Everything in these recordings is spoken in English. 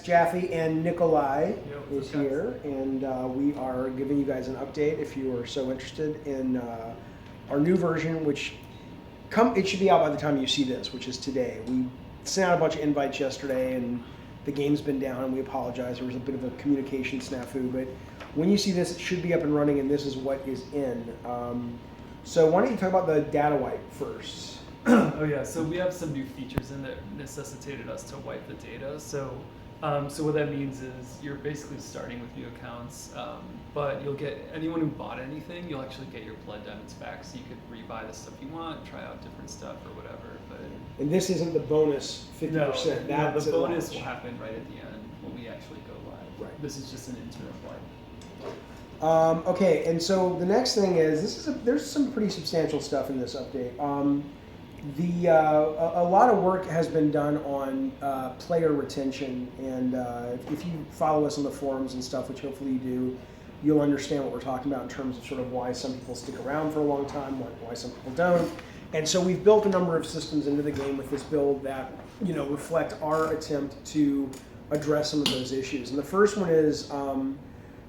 Jaffe and Nikolai is here, and we are giving you guys an update if you are so interested in our new version, which it should be out by the time you see this, which is today. We sent out a bunch of invites yesterday, and the game's been down, and we apologize. There was a bit of a communication snafu, but when you see this, it should be up and running, and this is what is in. So why don't you talk about the data wipe first? Oh yeah, so we have some new features in that necessitated us to wipe the data. So what that means is you're basically starting with new accounts, but you'll get anyone who bought anything, you'll actually get your blood diamonds back, so you could rebuy the stuff you want, try out different stuff or whatever. And this isn't the bonus 50%. No, That's the bonus launch. will happen right at the end when we actually go live. Right. This is just an interim wipe. Okay, and so the next thing is there's some pretty substantial stuff in this update. A lot of work has been done on player retention, and if you follow us on the forums and stuff, which hopefully you do, you'll understand what we're talking about in terms of sort of why some people stick around for a long time, why some people don't. And so we've built a number of systems into the game with this build that reflect our attempt to address some of those issues. And the first one is,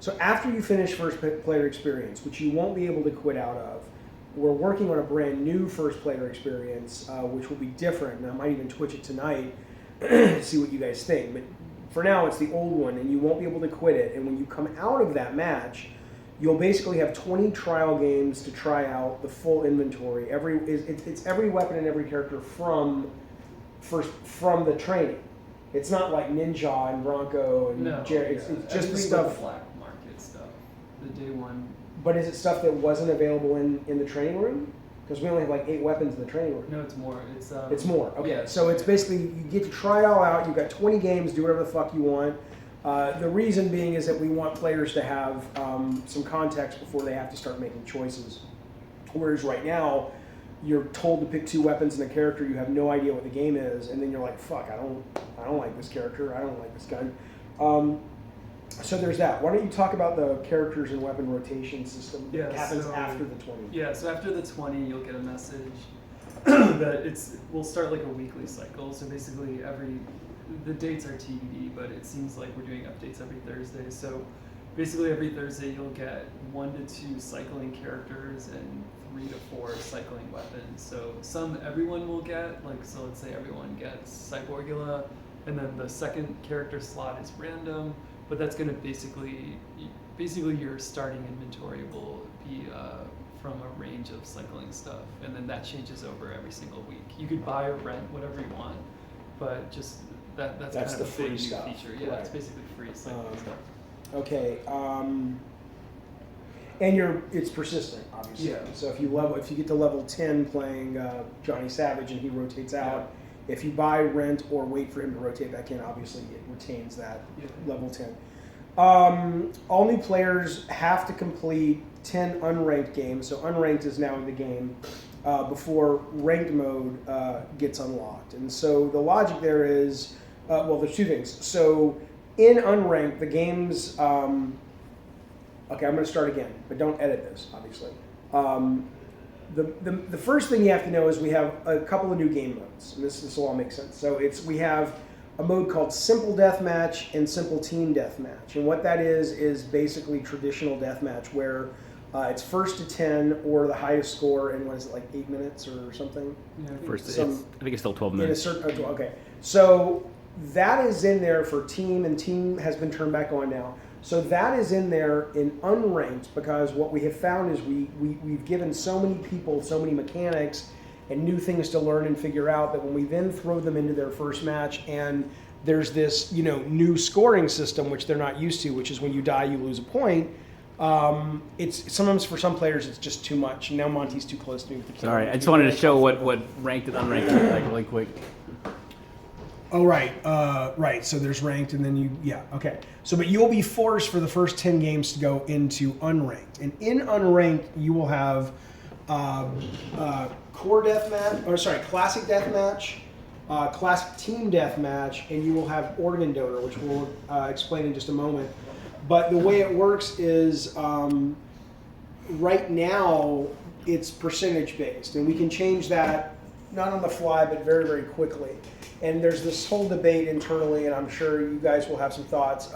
so after you finish first player experience, which you won't be able to quit out of, we're working on a brand new first player experience, which will be different. And I might even Twitch it tonight to see what you guys think. But for now, it's the old one, and you won't be able to quit it. And when you come out of that match, you'll basically have 20 trial games to try out the full inventory. It's every weapon and every character from the training. It's not like Ninja and Bronco and Jerry. It's just the stuff. Black market stuff. The day one. But is it stuff that wasn't available in the training room? Because we only have like 8 weapons in the training room. No, it's more. It's more. Okay. Yeah, so it's basically you get to try it all out. You've got 20 games. Do whatever the fuck you want. The reason being is that we want players to have some context before they have to start making choices. Whereas right now, you're told to pick 2 weapons and a character, you have no idea what the game is, and then you're like, fuck, I don't like this character, I don't like this gun. So there's that. Why don't you talk about the characters and weapon rotation system that happens after the 20? Yeah, so after the 20, you'll get a message that we'll start like a weekly cycle. So basically the dates are TBD, but it seems like we're doing updates every Thursday. So basically every Thursday you'll get 1 to 2 cycling characters and 3 to 4 cycling weapons. So everyone will get, so let's say everyone gets Cyborgula, and then the second character slot is random, but that's going to basically your starting inventory will be from a range of cycling stuff, and then that changes over every single week. You could buy or rent whatever you want, but just that's kind of the a free big stuff. new feature. Yeah, Right. It's basically free cycling stuff. Okay. And it's persistent, obviously. Yeah. So if you get to level 10 playing Johnny Savage and he rotates out, if you buy, rent, or wait for him to rotate back in, obviously it retains that level 10. All new players have to complete 10 unranked games. So unranked is now in the game before ranked mode gets unlocked. And so the logic there is, there's 2 things. So in unranked, the games, okay, I'm going to start again, but don't edit this, obviously. The first thing you have to know is we have a couple of new game modes, and this will all make sense. So we have a mode called Simple Deathmatch and Simple Team Deathmatch, and what that is basically traditional deathmatch where it's first to 10 or the highest score in, 8 minutes or something? Yeah, I think it's still 12 minutes. Okay, so that is in there for team, and team has been turned back on now. So that is in there in unranked because what we have found is we've given so many people so many mechanics and new things to learn and figure out that when we then throw them into their first match and there's this new scoring system which they're not used to, which is when you die you lose a point. It's sometimes for some players it's just too much. Now Monty's too close to me with the camera. Sorry, I just wanted to show what ranked and unranked look like really quick. Oh, right. Right. So there's ranked and then okay. So, but you'll be forced for the first 10 games to go into unranked. And in unranked, you will have classic deathmatch, classic team deathmatch, and you will have organ donor, which we'll explain in just a moment. But the way it works is right now it's percentage based, and we can change that not on the fly, but very, very quickly. and there's this whole debate internally, and I'm sure you guys will have some thoughts.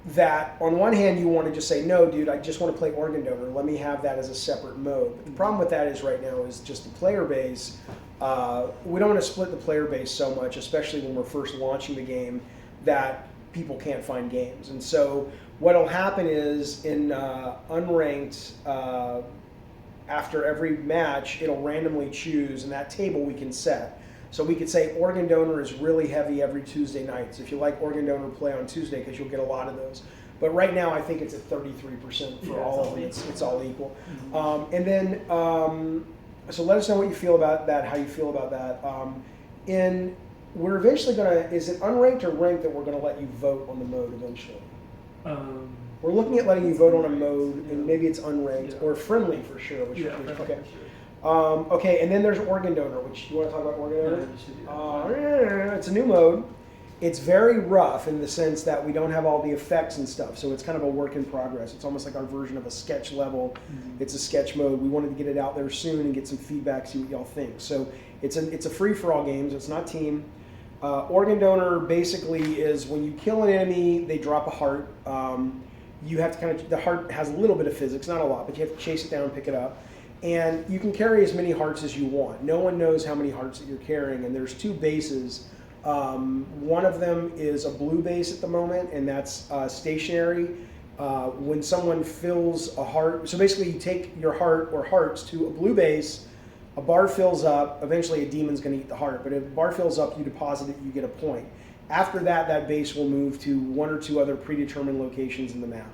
That on one hand you want to just say, no, dude, I just want to play Organ Donor. Let me have that as a separate mode. But the problem with that is right now is just the player base. We don't want to split the player base so much, especially when we're first launching the game, that people can't find games. And so what'll happen is in unranked, after every match, it'll randomly choose, and that table we can set. So we could say Organ Donor is really heavy every Tuesday night. So if you like Organ Donor, play on Tuesday because you'll get a lot of those. But right now I think it's at 33% for all of them. It's all equal. And then, so let us know what you feel about that, how you feel about that. We're eventually going to, is it unranked or ranked that we're going to let you vote on the mode eventually? We're looking at letting you vote on a mode, and maybe it's unranked or friendly for sure. Which okay. For sure. Okay, and then there's Organ Donor, which you want to talk about Organ Donor? It's a new mode. It's very rough in the sense that we don't have all the effects and stuff, so it's kind of a work in progress. It's almost like our version of a sketch level. It's a sketch mode. We wanted to get it out there soon and get some feedback, see what y'all think. So it's a free-for-all game, so it's not team. Organ Donor basically is when you kill an enemy, they drop a heart. You have to the heart has a little bit of physics, not a lot, but you have to chase it down and pick it up. And you can carry as many hearts as you want. No one knows how many hearts that you're carrying, and there's 2 bases. One of them is a blue base at the moment, and that's stationary. When someone fills a heart, so basically you take your heart or hearts to a blue base, a bar fills up, eventually a demon's gonna eat the heart, but if a bar fills up, you deposit it, you get a point. After that, that base will move to 1 or 2 other predetermined locations in the map.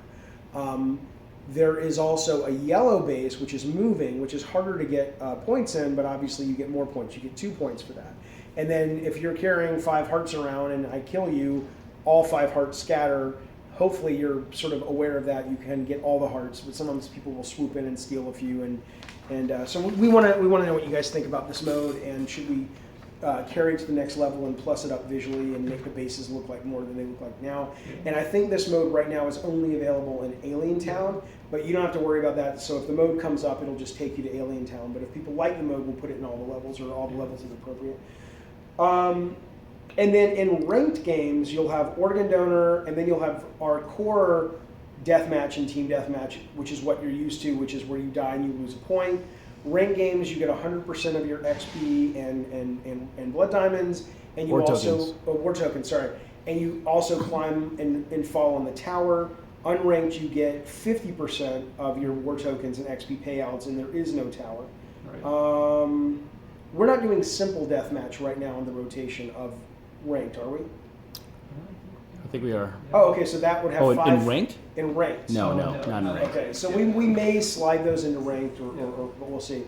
There is also a yellow base, which is moving, which is harder to get points in, but obviously you get more points. You get 2 points for that. And then if you're carrying 5 hearts around and I kill you, all 5 hearts scatter. Hopefully you're sort of aware of that. You can get all the hearts, but sometimes people will swoop in and steal a few. And so we want to know what you guys think about this mode, and should we carry it to the next level and plus it up visually and make the bases look like more than they look like now. And I think this mode right now is only available in Alien Town, but you don't have to worry about that. So if the mode comes up, it'll just take you to Alien Town. But if people like the mode, we'll put it in all the levels, or all the levels as appropriate. And then in ranked games, you'll have Organ Donor, and then you'll have our core Deathmatch and Team Deathmatch, which is what you're used to, which is where you die and you lose a point. Ranked games, you get 100% of your XP and blood diamonds, and you war tokens, sorry. And you also climb and fall on the tower. Unranked, you get 50% of your war tokens and XP payouts, and there is no tower. Right. We're not doing simple deathmatch right now in the rotation of ranked, are we? I think we are. Oh, okay, so that would have 5. In ranked? In ranked. No, not in ranked. Okay, so we may slide those into ranked, or we'll see.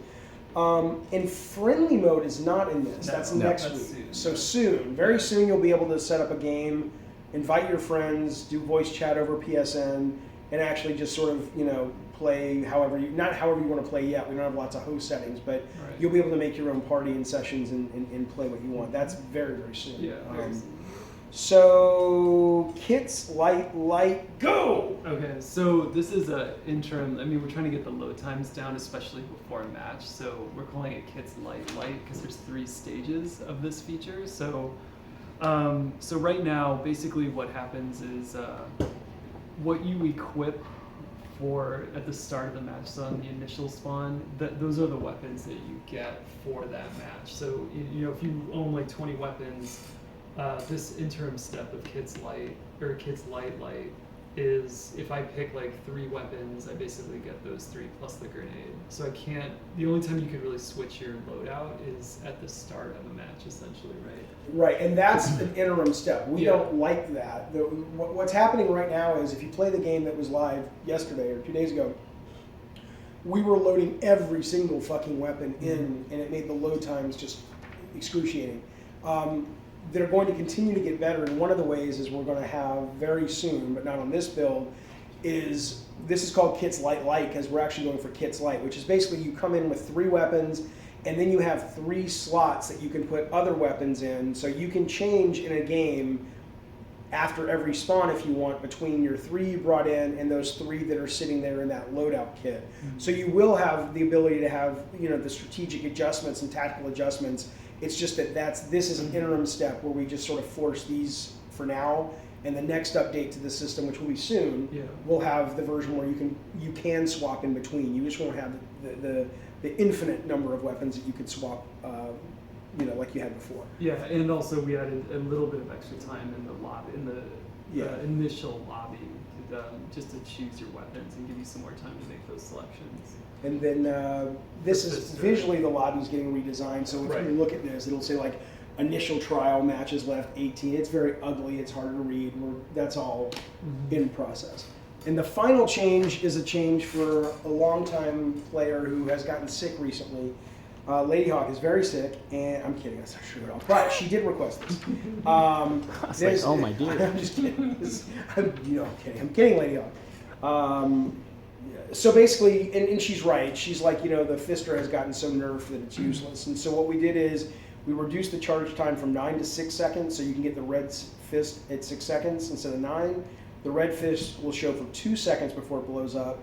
And friendly mode is not in this. That's next week. So soon, very soon, you'll be able to set up a game, invite your friends, do voice chat over PSN, and actually just sort of, play not however you want to play yet. We don't have lots of host settings, but you'll be able to make your own party and sessions and play what you want. That's very, very soon. Yeah. So kits light go. Okay, so this is a interim. I mean, we're trying to get the load times down, especially before a match. So we're calling it kits light because there's 3 stages of this feature. So, so right now, basically what happens is what you equip for at the start of the match. So on the initial spawn, those are the weapons that you get for that match. So if you own like 20 weapons. This interim step of Kits Light is if I pick like 3 weapons, I basically get those 3 plus the grenade. So the only time you can really switch your loadout is at the start of a match, essentially, right? Right, and that's an interim step. We don't like that. What's happening right now is if you play the game that was live yesterday or 2 days ago, we were loading every single fucking weapon in, and it made the load times just excruciating. They're going to continue to get better, and one of the ways is we're going to have very soon, but not on this build, this is called Kits Light because we're actually going for Kits Light, which is basically you come in with 3 weapons, and then you have 3 slots that you can put other weapons in, so you can change in a game after every spawn if you want between your 3 you brought in and those 3 that are sitting there in that loadout kit. So you will have the ability to have the strategic adjustments and tactical adjustments It's just that this is an interim step where we just sort of force these for now, and the next update to the system, which will be soon, will have the version where you can swap in between. You just won't have the infinite number of weapons that you could swap, like you had before. Yeah, and also we added a little bit of extra time in the lobby, in the initial lobby, just to choose your weapons and give you some more time to make those selections. And then this is visually the lobby's getting redesigned. So if you look at this, it'll say like initial trial matches left 18. It's very ugly. It's hard to read. That's all in process. And the final change is a change for a longtime player who has gotten sick recently. Lady Hawk is very sick, and I'm kidding. That's not true at all. But she did request this. Oh my dear. I'm just kidding. I'm kidding. I'm kidding, Lady Hawk. So basically, and she's right. She's like, the Fister has gotten so nerfed that it's useless. And so what we did is we reduced the charge time from 9 to 6 seconds, so you can get the red fist at 6 seconds instead of 9. The red fist will show for 2 seconds before it blows up.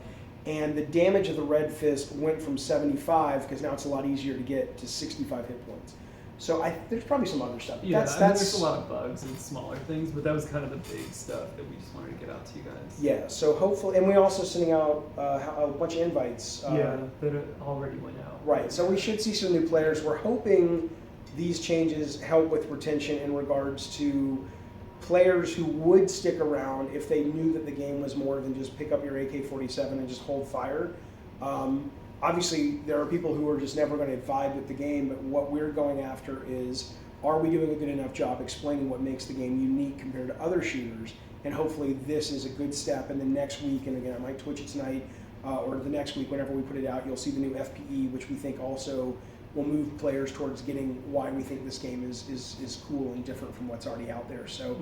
And the damage of the red fist went from 75, because now it's a lot easier to get, to 65 hit points. So there's probably some other stuff. Yeah, there's a lot of bugs and smaller things, but that was kind of the big stuff that we just wanted to get out to you guys. Yeah, so hopefully, and we're also sending out a bunch of invites. That already went out. Right, so we should see some new players. We're hoping these changes help with retention in regards to players who would stick around if they knew that the game was more than just pick up your AK-47 and just hold fire. Obviously, there are people who are just never going to vibe with the game, but what we're going after is, are we doing a good enough job explaining what makes the game unique compared to other shooters? And hopefully this is a good step, and the next week, and again, I might Twitch it tonight, or the next week, whenever we put it out, you'll see the new FPE, which we think also will move players towards getting why we think this game is cool and different from what's already out there. So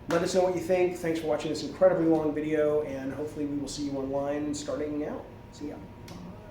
let us know what you think. Thanks for watching this incredibly long video, and hopefully we will see you online starting now. See ya.